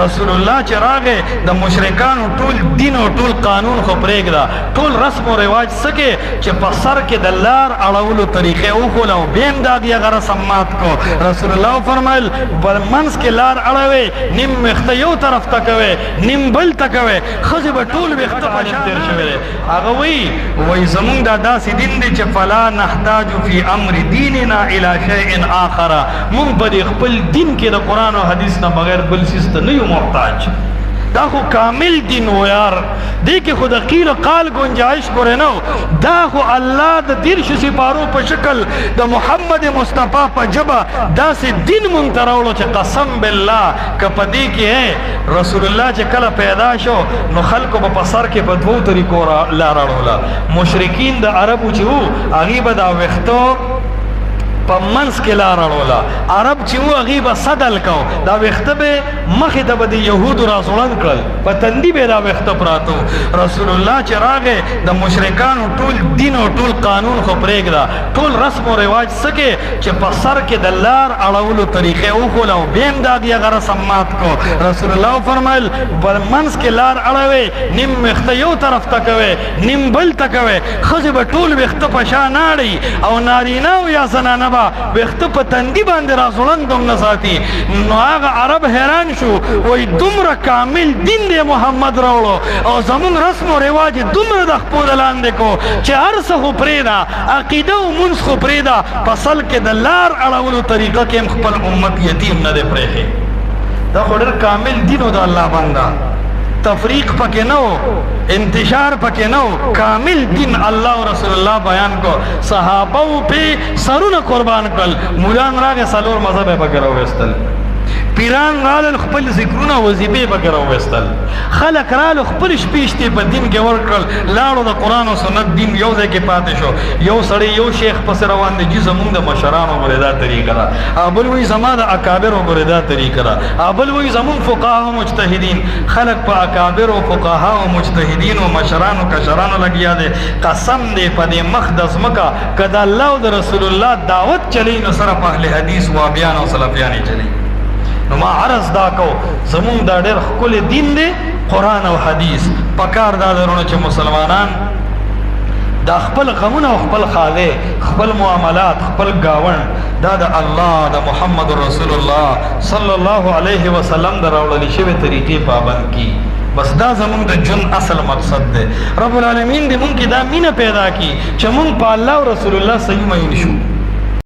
رسول الله چې راغی د مشرکانو ټول دین او ټول قانون خو پرېږده، ټول رسم او رواج څه چې په سر کې د لار اړولو طریقې وښوله او بیا هم د هغه رسم مات کو. رسول الله وفرمایل منځ کې لار اړوئ، نیم ویښته یو طرف ته کوئ، نیم بل ته کوئ، ښځې به ټول ویښته په شان تېر شوی دی. هغه وایي زمونږ دا داسې دین دی چې فلا نحتاج فی امر دیننا الی شیء آخر، مونږ په دې خپل دین کې د قرآن او حدیث نه بغیر بل څیز ته نه یو محتاج. دا خو کامل دین و یار، دی کې خو د قیل قال گنجائش ګورې نه، دا خو الله د 13 سپارو په شکل د محمد مصطفی په ژبه داسې دین مونږ ته راوړو چې قسم بالله که په دې کې رسول الله چې کله پیدا شو نو خلکو به په سر کې په دوو طریقو لار اړوله. مشرکین د عربو چې وو هغې به دا ویښتو په منځ کې لار اړوله، عرب چې وو هغې به سدل کو، دا ویښته به مخې ته به د یهودو راځوړند کړل، په تندي به دا ویښته پراته. رسول الله چې راغی د مشرکانو ټول دین او ټول قانون خو پرېږده، ټول رسم او رواج څه چې په سر کې د لار اړولو طریقې وښوله او بیا هم د هغه رسم مات کو. رسول الله وفرمایل منځ کې لار اړوئ، نیم ویښته یو طرف ته کوئ، نیم بل ته کوئ، ښځې به ټول ویښته په شا ناړئ او نارینه او یا زنانه ویښته په تندي باندې راځوړند هم نه ساتي. نو هغه عرب حیران شو، وایي دومره کامل دین دی محمد راوړو او زمونږ رسم و رواج دومره د خپو د لاندې کو چې هر څه خو پرېږده، عقیده او مونځ خو پرېږده، په سل کې د لار اړولو طریقه کې هم خپل امت یتیم نه دی پرېښی. دا خو ډېر کامل دین و د الله بنده، تفریق پکې نه و، انتشار پکې نه و، کامل دین الله او رسول الله بیان کو. صحابه پې سرونه قربان کړل، مولان راغې 4 مذهب یې پکې راوویستل، پیران رالل خپل ذکرونه وظیفې پکې راوویستل، خلک رالو خپل شپې شتې په دین کې ورکړل، لاړو د قرآن او سنت دین یو ځای کې پاتې شو. یو سړی یو شیخ پسې روان دی، جی زمونږ د مشرانو ګورې دا طریقه ده، بل وایي زما د اکابرو ګورې دا طریقه ده، بل وایي زمونږ فقها مجتهدین. خلک په اکابرو فقها او مجتهدین او مشرانو کشرانو لګیا دی. قسم دی په دې مخ د ځمکه که د الله او د رسول الله دعوت چلی نو سره په اهل حدیث وابیان او سلفیان یې چلی. نو ما عرض دا کو زمونږ دا ډېر ښکلی دین دی قرآن او حدیث. پکار دا درونه چې مسلمانان دا خپل غمونه او خپل خاله، خپل معاملات، خپل گاون دا د الله د محمد رسول الله صلی الله علیه وسلم د راوړلې شوې طریقې پابند کی. بس دا زمونږ د ژوند اصل مقصد دی. رب العالمین دې مونږ کې دا مینه پیدا کی چې مونږ په الله او رسول الله صحیح مین شو.